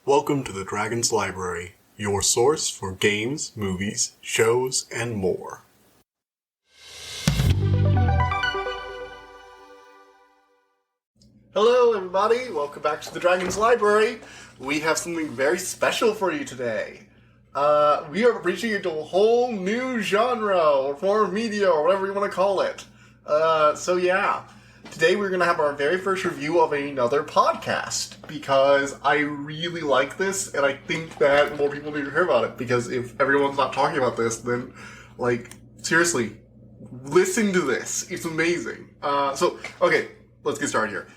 Welcome to the Dragon's Library, your source for games, movies, shows, and more. Hello everybody, welcome back to the Dragon's Library. We have something very special for you today. We are reaching into a whole new genre, or form of media, or whatever you want to call it. Today we're going to have our very first review of another podcast, because I really like this, and I think that more people need to hear about it, because if everyone's not talking about this, then, seriously, listen to this. It's amazing. Okay, let's get started here.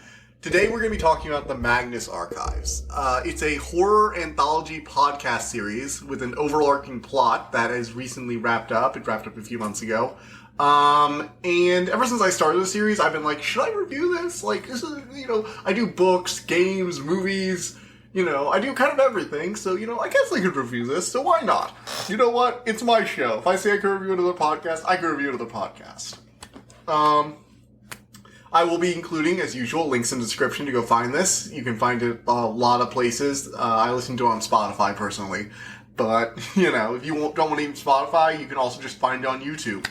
Today we're going to be talking about the Magnus Archives. It's a horror anthology podcast series with an overarching plot that has recently wrapped up. It wrapped up a few months ago. And ever since I started the series, I've been like, should I review this? This is, I do books, games, movies, I do kind of everything. So, I guess I could review this, so why not? You know what? It's my show. If I say I could review another podcast, I could review another podcast. I will be including, as usual, links in the description to go find this. You can find it a lot of places. I listen to it on Spotify, personally. But, if you don't want to use Spotify, you can also just find it on YouTube.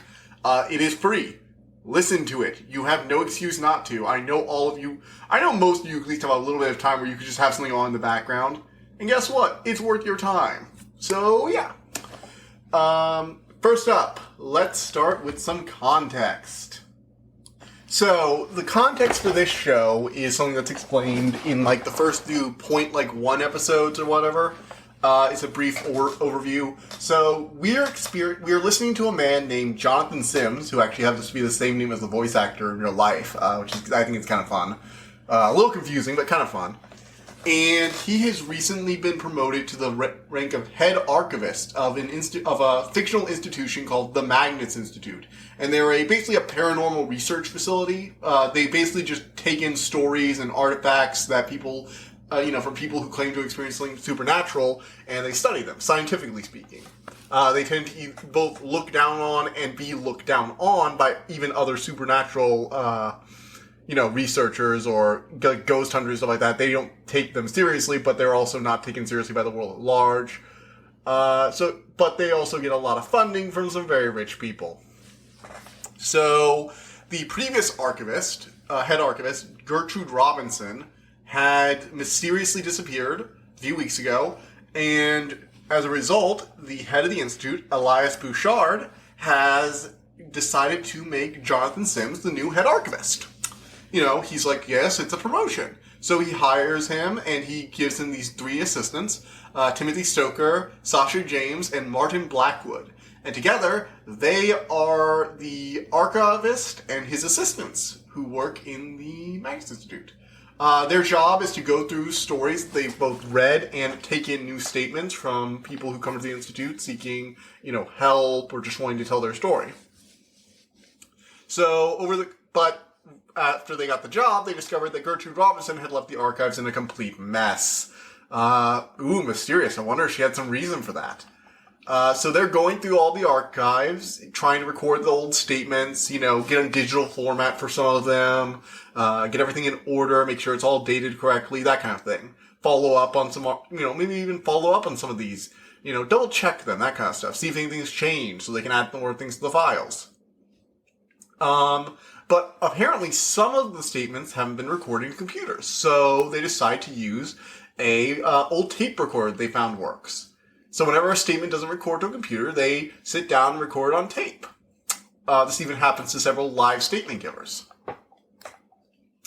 It is free. Listen to it. You have no excuse not to. I know most of you at least have a little bit of time where you could just have something on in the background. And guess what? It's worth your time. So, yeah. First up, let's start with some context. So, the context for this show is something that's explained in, the first few one episodes or whatever. It's a brief overview. So, we are listening to a man named Jonathan Sims, who actually happens to be the same name as the voice actor in real life, which is, I think it's kind of fun. A little confusing, but kind of fun. And he has recently been promoted to the rank of head archivist of a fictional institution called the Magnus Institute. And they're basically a paranormal research facility. They basically just take in stories and artifacts that people... from people who claim to experience something supernatural, and they study them, scientifically speaking. They tend to both look down on and be looked down on by even other supernatural, researchers or ghost hunters, stuff like that. They don't take them seriously, but they're also not taken seriously by the world at large. But they also get a lot of funding from some very rich people. So, the previous archivist, head archivist, Gertrude Robinson, had mysteriously disappeared a few weeks ago, and as a result, the head of the Institute, Elias Bouchard, has decided to make Jonathan Sims the new head archivist. He's like, yes, it's a promotion. So he hires him, and he gives him these three assistants, Timothy Stoker, Sasha James, and Martin Blackwood. And together, they are the archivist and his assistants who work in the Magnus Institute. Their job is to go through stories they've both read and take in new statements from people who come to the Institute seeking, help or just wanting to tell their story. But after they got the job, they discovered that Gertrude Robinson had left the archives in a complete mess. Mysterious. I wonder if she had some reason for that. So they're going through all the archives, trying to record the old statements, get a digital format for some of them, get everything in order, make sure it's all dated correctly, that kind of thing. Follow up on some, maybe even follow up on some of these, double check them, that kind of stuff. See if anything's changed so they can add more things to the files. But apparently some of the statements haven't been recorded in computers, so they decide to use a old tape recorder they found works. So whenever a statement doesn't record to a computer, they sit down and record it on tape. This even happens to several live statement givers.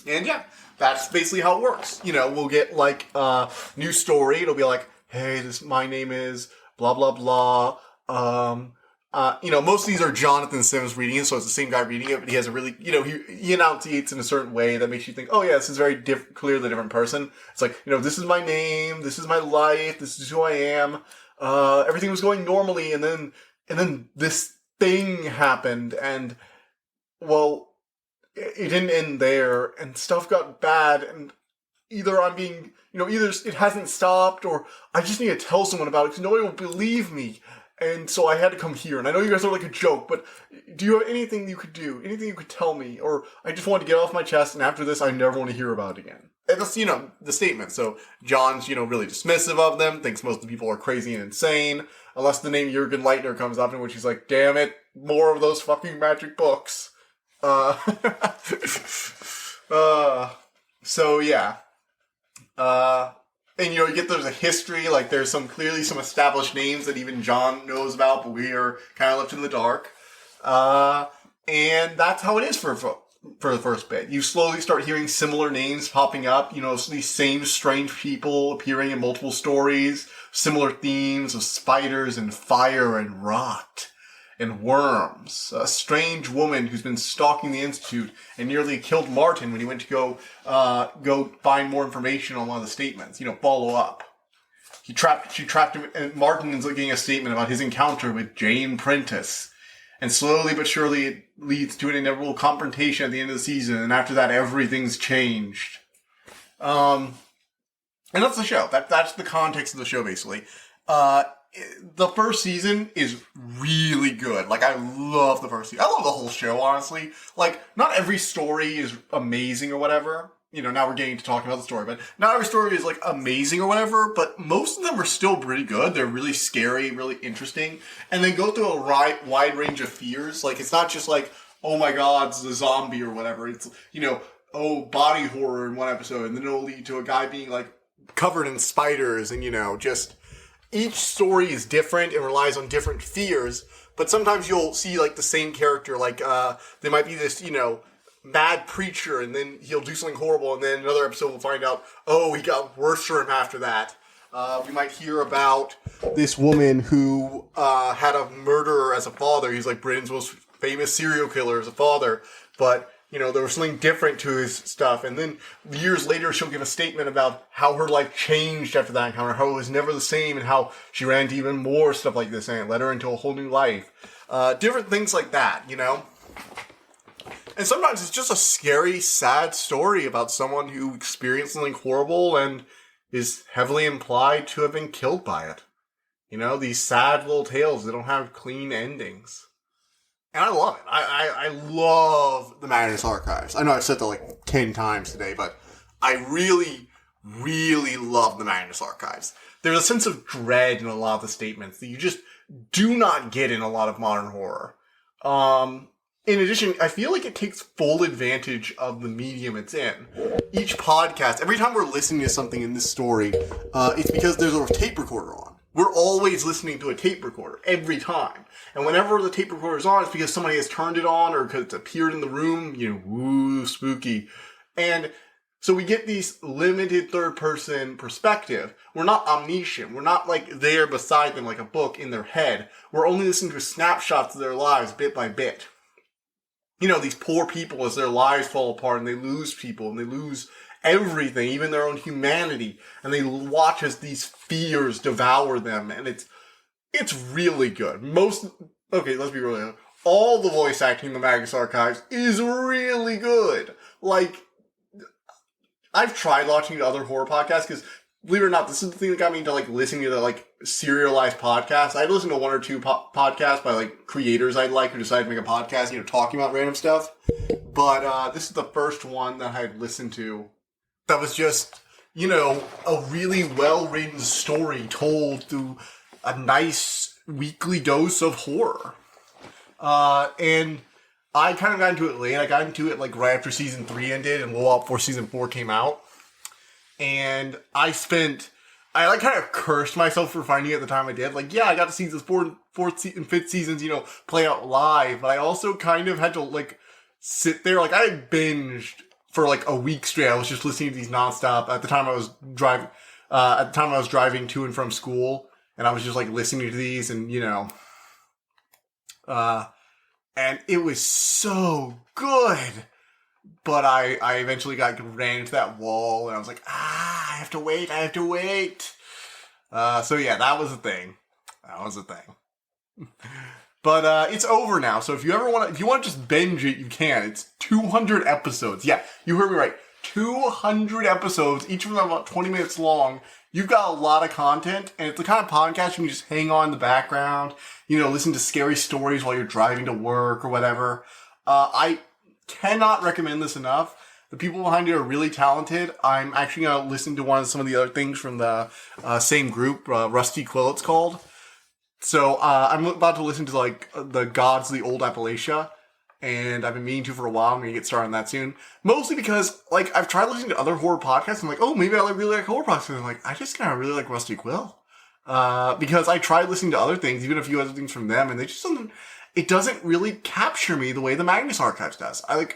And yeah, that's basically how it works. We'll get a new story. It'll be like, hey, my name is blah, blah, blah. Most of these are Jonathan Sims reading it, so it's the same guy reading it, but he has a really, he enunciates in a certain way that makes you think, oh yeah, this is very clearly a different person. It's like, this is my name, this is my life, this is who I am. Everything was going normally, and then this thing happened, and, well, it didn't end there, and stuff got bad, and either I'm being, either it hasn't stopped, or I just need to tell someone about it, because nobody will believe me. And so I had to come here. And I know you guys are like a joke, but do you have anything you could do? Anything you could tell me? Or I just want to get off my chest, and after this, I never want to hear about it again. And that's, the statement. So John's, really dismissive of them, thinks most of the people are crazy and insane, unless the name Jürgen Leitner comes up, in which he's like, damn it, more of those fucking magic books. So yeah. And you get there's a history, like there's clearly some established names that even John knows about, but we are kind of left in the dark. And that's how it is for the first bit. You slowly start hearing similar names popping up, these same strange people appearing in multiple stories, similar themes of spiders and fire and rot and worms. A strange woman who's been stalking the Institute and nearly killed Martin when he went to go find more information on one of the statements, follow up. She trapped him, and Martin is getting a statement about his encounter with Jane Prentice. And slowly but surely it leads to an inevitable confrontation at the end of the season, and after that everything's changed. And that's the show. That's the context of the show, basically. The first season is really good. Like, I love the first season. I love the whole show, honestly. Like, not every story is amazing or whatever. Now we're getting to talking about the story, but not every story is, amazing or whatever, but most of them are still pretty good. They're really scary, really interesting, and they go through a wide range of fears. Like, it's not just oh my god, it's a zombie or whatever. It's, body horror in one episode, and then it'll lead to a guy being, covered in spiders, and, just... Each story is different and relies on different fears, but sometimes you'll see, the same character, there might be this, mad preacher, and then he'll do something horrible, and then another episode we'll find out, he got worse for him after that. We might hear about this woman who had a murderer as a father. He's Britain's most famous serial killer as a father, but... there was something different to his stuff. And then years later, she'll give a statement about how her life changed after that encounter, how it was never the same, and how she ran into even more stuff like this, and it led her into a whole new life. Different things like that, And sometimes it's just a scary, sad story about someone who experienced something horrible and is heavily implied to have been killed by it. These sad little tales that don't have clean endings. And I love it. I love the Magnus Archives. I know I've said that 10 times today, but I really, really love the Magnus Archives. There's a sense of dread in a lot of the statements that you just do not get in a lot of modern horror. In addition, I feel like it takes full advantage of the medium it's in. Each podcast, every time we're listening to something in this story, it's because there's a tape recorder on. We're always listening to a tape recorder, every time. And whenever the tape recorder is on, it's because somebody has turned it on or because it's appeared in the room, woo, spooky. And so we get these limited third-person perspective. We're not omniscient. We're not there beside them like a book in their head. We're only listening to snapshots of their lives bit by bit. These poor people as their lives fall apart and they lose people and they lose everything, even their own humanity, and they watch as these fears devour them, and it's really good. Okay, let's be real. All the voice acting in the Magnus Archives is really good. I've tried watching other horror podcasts, because, believe it or not, this is the thing that got me into, listening to the, serialized podcasts. I'd listen to one or two podcasts by, creators I'd who decided to make a podcast, talking about random stuff. But, this is the first one that I'd listened to that was just, a really well-written story told through a nice weekly dose of horror. And I kind of got into it late. I got into it right after season 3 ended and a while before season 4 came out. And I kind of cursed myself for finding it at the time I did. I got to see this fourth and fifth seasons, play out live. But I also kind of had to, sit there. I had binged for a week straight. I was just listening to these nonstop. At the time I was driving to and from school, and I was just listening to these, and and it was so good. But I eventually ran into that wall, and I was I have to wait. So yeah, that was a thing. But it's over now, so if you want to just binge it, you can. It's 200 episodes. Yeah, you heard me right. 200 episodes, each of them about 20 minutes long, you've got a lot of content, and it's the kind of podcast you can just hang on in the background, listen to scary stories while you're driving to work or whatever. I cannot recommend this enough. The people behind it are really talented. I'm actually going to listen to some of the other things from the same group, Rusty Quill it's called. So I'm about to listen to the Gods of the Old Appalachia, and I've been meaning to for a while. I'm going to get started on that soon. Mostly because I've tried listening to other horror podcasts. I'm like, oh, maybe I really like horror podcasts. And I'm like, I just kind of really like Rusty Quill. Because I tried listening to other things, even a few other things from them, and they just it doesn't really capture me the way the Magnus Archives does. I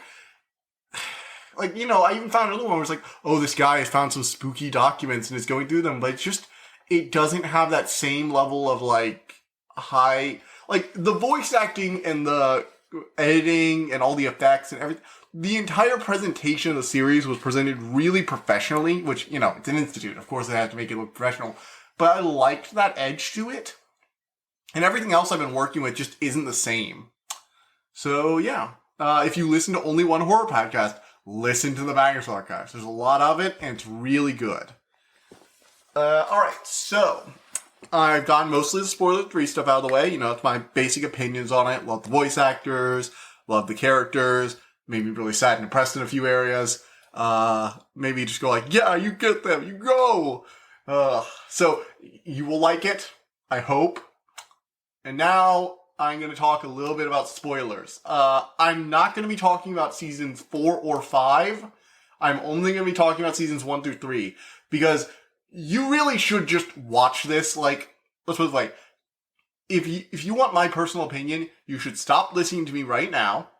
even found another one where it's like, oh, this guy has found some spooky documents and is going through them, but it doesn't have that same level of high, the voice acting and the editing and all the effects and everything. The entire presentation of the series was presented really professionally, which, it's an institute. Of course, they have to make it look professional. But I liked that edge to it. And everything else I've been working with just isn't the same. So, yeah. If you listen to only one horror podcast, listen to the Magnus Archives. There's a lot of it, and it's really good. Alright, so I've gotten mostly the spoiler-free stuff out of the way. It's my basic opinions on it. Love the voice actors, love the characters, made me really sad and depressed in a few areas. Maybe just go yeah, you get them, you go! So you will like it, I hope. And now I'm going to talk a little bit about spoilers. I'm not going to be talking about seasons 4 or 5. I'm only going to be talking about seasons 1 through 3. Because you really should just watch this. Let's put it if you want my personal opinion, you should stop listening to me right now.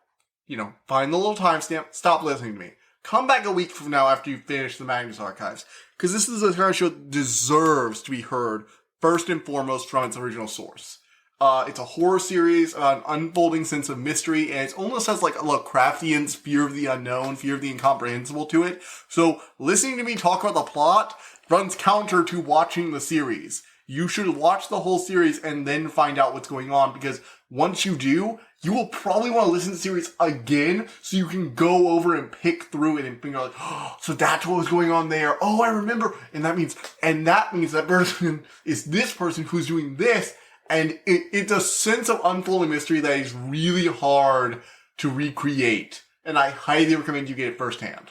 Find the little timestamp, stop listening to me. Come back a week from now after you finish the Magnus Archives. Because this is a kind of show that deserves to be heard first and foremost from its original source. It's a horror series, an unfolding sense of mystery, and it almost has a Lovecraftian's fear of the unknown, fear of the incomprehensible to it. So listening to me talk about the plot runs counter to watching the series. You should watch the whole series and then find out what's going on, because once you do, you will probably want to listen to the series again so you can go over and pick through it and think oh, so that's what was going on there. Oh, I remember. And that means that person is this person who's doing this. And it's a sense of unfolding mystery that is really hard to recreate. And I highly recommend you get it firsthand.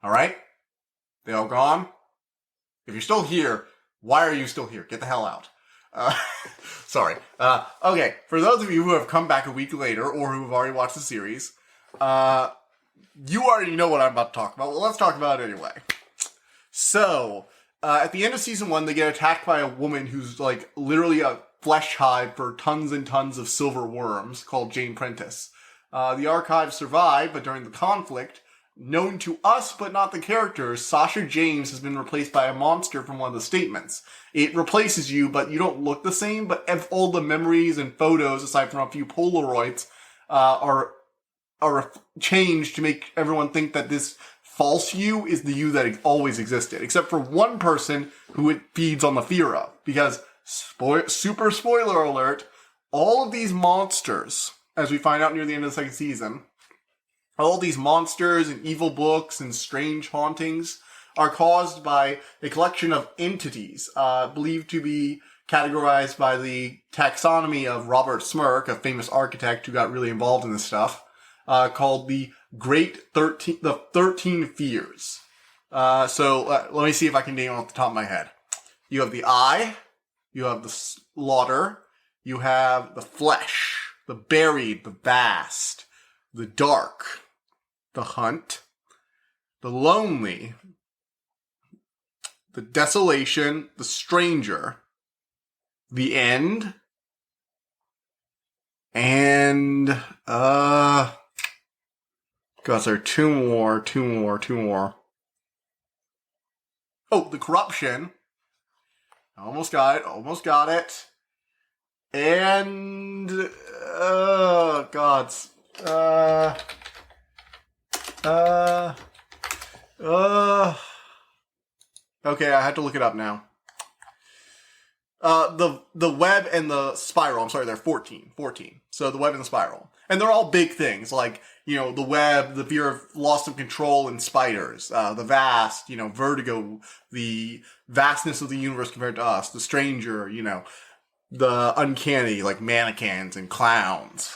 Alright? They all gone? If you're still here, why are you still here? Get the hell out. Sorry. Okay, for those of you who have come back a week later or who have already watched the series, you already know what I'm about to talk about. Well, let's talk about it anyway. So, at the end of season 1, they get attacked by a woman who's literally a flesh hive for tons and tons of silver worms called Jane Prentice. The archives survive, but during the conflict, known to us but not the characters, Sasha James has been replaced by a monster from one of the statements. It replaces you, but you don't look the same, but all the memories and photos, aside from a few Polaroids, are changed to make everyone think that this false you is the you that always existed, except for one person who it feeds on the fear of. Because, super spoiler alert, all of these monsters, as we find out near the end of the second season, all these monsters and evil books and strange hauntings are caused by a collection of entities, believed to be categorized by the taxonomy of Robert Smirk, a famous architect who got really involved in this stuff, called the 13 Fears. Let me see if I can name them off the top of my head. You have the eye, you have the slaughter, you have the flesh, the buried, the vast, the dark, the hunt, the lonely, the desolation, the stranger, the end, and, gosh, there are two more. Oh, the corruption. Almost got it. And, okay, I have to look it up now. The web and the spiral, I'm sorry, they're 14. So the web and the spiral. And they're all big things, like, the web, the fear of loss of control in spiders, the vast, vertigo, the vastness of the universe compared to us, the stranger, the uncanny, like mannequins and clowns.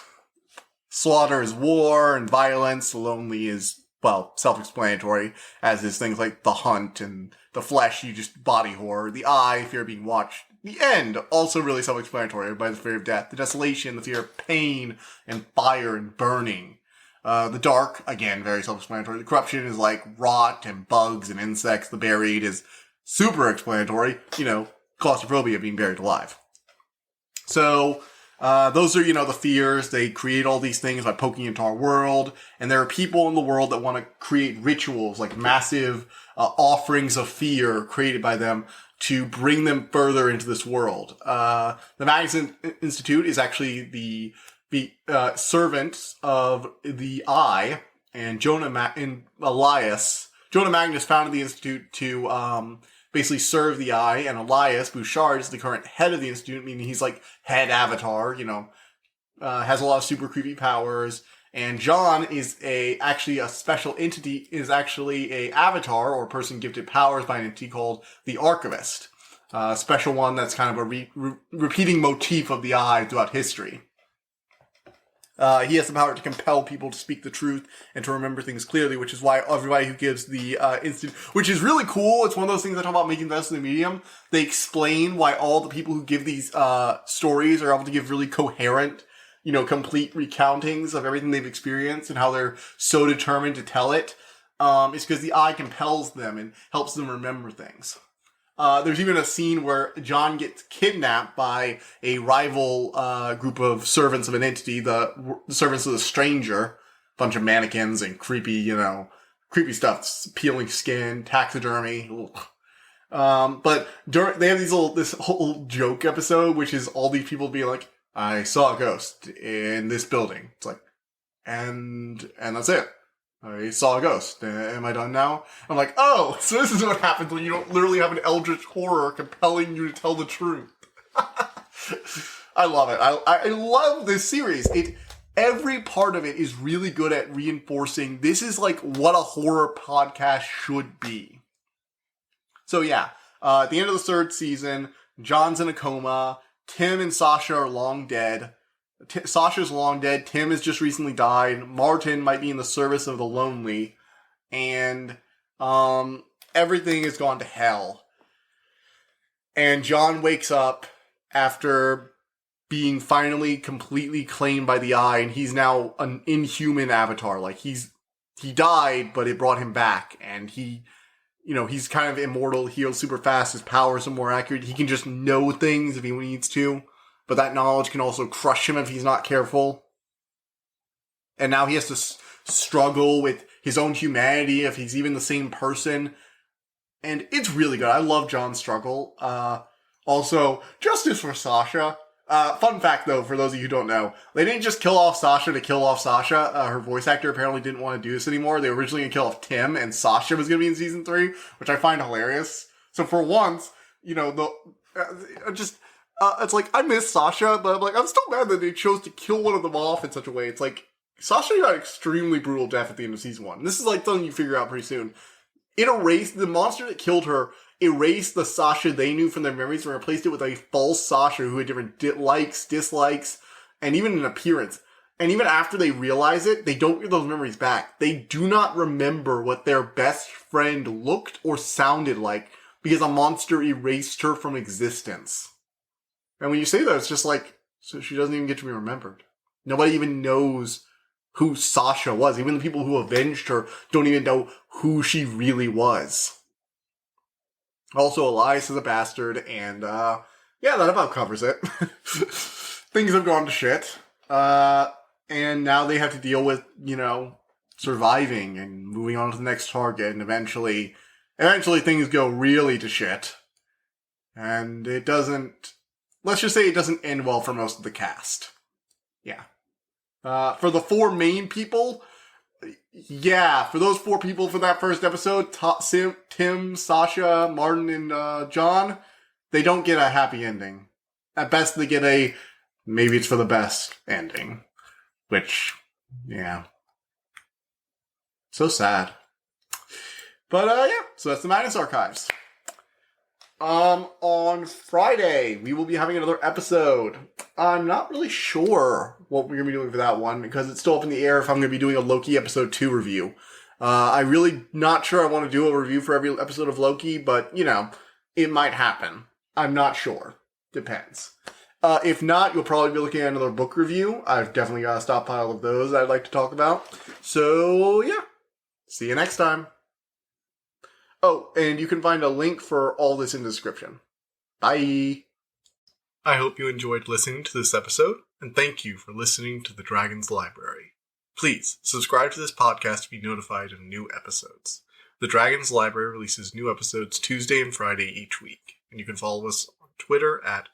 Slaughter is war and violence. The lonely is, well, self-explanatory, as is things like the hunt, and the flesh, you just body horror. The eye, fear of being watched. The end, also really self-explanatory, by the fear of death. The desolation, the fear of pain and fire and burning. The dark, again, very self-explanatory. The corruption is like rot and bugs and insects. The buried is super explanatory. Claustrophobia, being buried alive. So, those are, the fears. They create all these things by poking into our world. And there are people in the world that want to create rituals, like massive offerings of fear created by them to bring them further into this world. The Magnus Institute is actually the servant of the Eye, and Jonah Magnus founded the Institute to basically serve the Eye, and Elias Bouchard is the current head of the Institute, meaning he's like head avatar, has a lot of super creepy powers. And John is actually a special entity, is actually a avatar or person gifted powers by an entity called the Archivist. A special one that's kind of a repeating motif of the Eye throughout history. He has the power to compel people to speak the truth and to remember things clearly, which is why everybody who gives the Institute, which is really cool. It's one of those things I talk about making investments in the medium. They explain why all the people who give these stories are able to give really coherent, complete recountings of everything they've experienced and how they're so determined to tell it. It's because the Eye compels them and helps them remember things. There's even a scene where John gets kidnapped by a rival group of servants of an entity, the servants of the Stranger, bunch of mannequins and creepy, creepy stuff, peeling skin, taxidermy. But they have this whole joke episode, which is all these people being like, I saw a ghost in this building. It's like, and that's it. I saw a ghost. Am I done now? I'm like, oh, so this is what happens when you don't literally have an eldritch horror compelling you to tell the truth. I love it. I love this series. Every part of it is really good at reinforcing this is like what a horror podcast should be. So yeah, at the end of the third season, John's in a coma. Tim and Sasha are long dead. Sasha's long dead. Tim has just recently died. Martin might be in the service of the lonely. And everything has gone to hell. And John wakes up after being finally completely claimed by the Eye, and he's now an inhuman avatar. Like, he died, but it brought him back. And he's kind of immortal, heals super fast, his powers are more accurate. He can just know things if he needs to. But that knowledge can also crush him if he's not careful. And now he has to struggle with his own humanity, if he's even the same person. And it's really good. I love John's struggle. Also, justice for Sasha. Fun fact, though, for those of you who don't know, they didn't just kill off Sasha to kill off Sasha. Her voice actor apparently didn't want to do this anymore. They were originally going to kill off Tim, and Sasha was going to be in season 3, which I find hilarious. So for once, it's like, I miss Sasha, but I'm like, I'm still mad that they chose to kill one of them off in such a way. It's like, Sasha got an extremely brutal death at the end of season 1. This is like something you figure out pretty soon. It erased, the monster that killed her, erased the Sasha they knew from their memories and replaced it with a false Sasha who had different likes, dislikes, and even an appearance. And even after they realize it, they don't get those memories back. They do not remember what their best friend looked or sounded like because a monster erased her from existence. And when you say that, it's just like, so she doesn't even get to be remembered. Nobody even knows who Sasha was. Even the people who avenged her don't even know who she really was. Also, Elias is a bastard, and, that about covers it. Things have gone to shit. And now they have to deal with, surviving and moving on to the next target, and eventually things go really to shit. And let's just say it doesn't end well for most of the cast. Yeah. For the 4 main people, for those 4 people for that first episode, Tim, Sasha, Martin, and John, They don't get a happy ending. At best, they get a maybe it's for the best ending. Which, yeah. So sad. But, yeah. So that's the Magnus Archives. On Friday, we will be having another episode. I'm not really sure what we're going to be doing for that one, because it's still up in the air if I'm going to be doing a Loki episode 2 review. I'm really not sure I want to do a review for every episode of Loki, but, it might happen. I'm not sure. Depends. If not, you'll probably be looking at another book review. I've definitely got a stockpile of those I'd like to talk about. So, yeah. See you next time. Oh, and you can find a link for all this in the description. Bye! I hope you enjoyed listening to this episode, and thank you for listening to the Dragon's Library. Please, subscribe to this podcast to be notified of new episodes. The Dragon's Library releases new episodes Tuesday and Friday each week, and you can follow us on Twitter at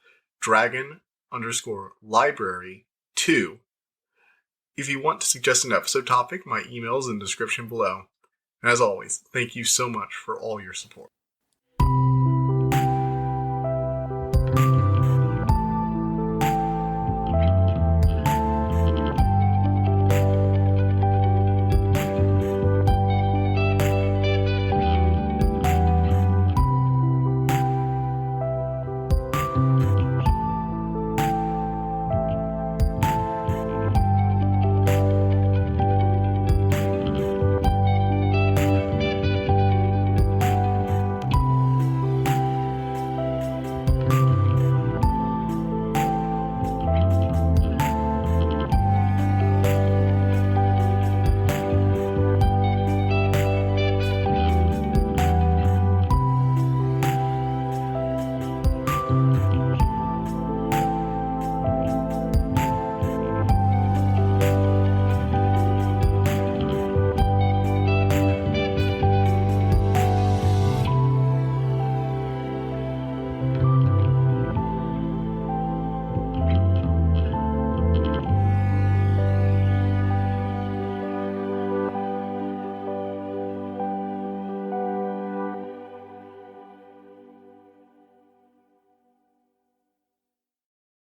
Dragon_Library2. If you want to suggest an episode topic, my email is in the description below. And as always, thank you so much for all your support.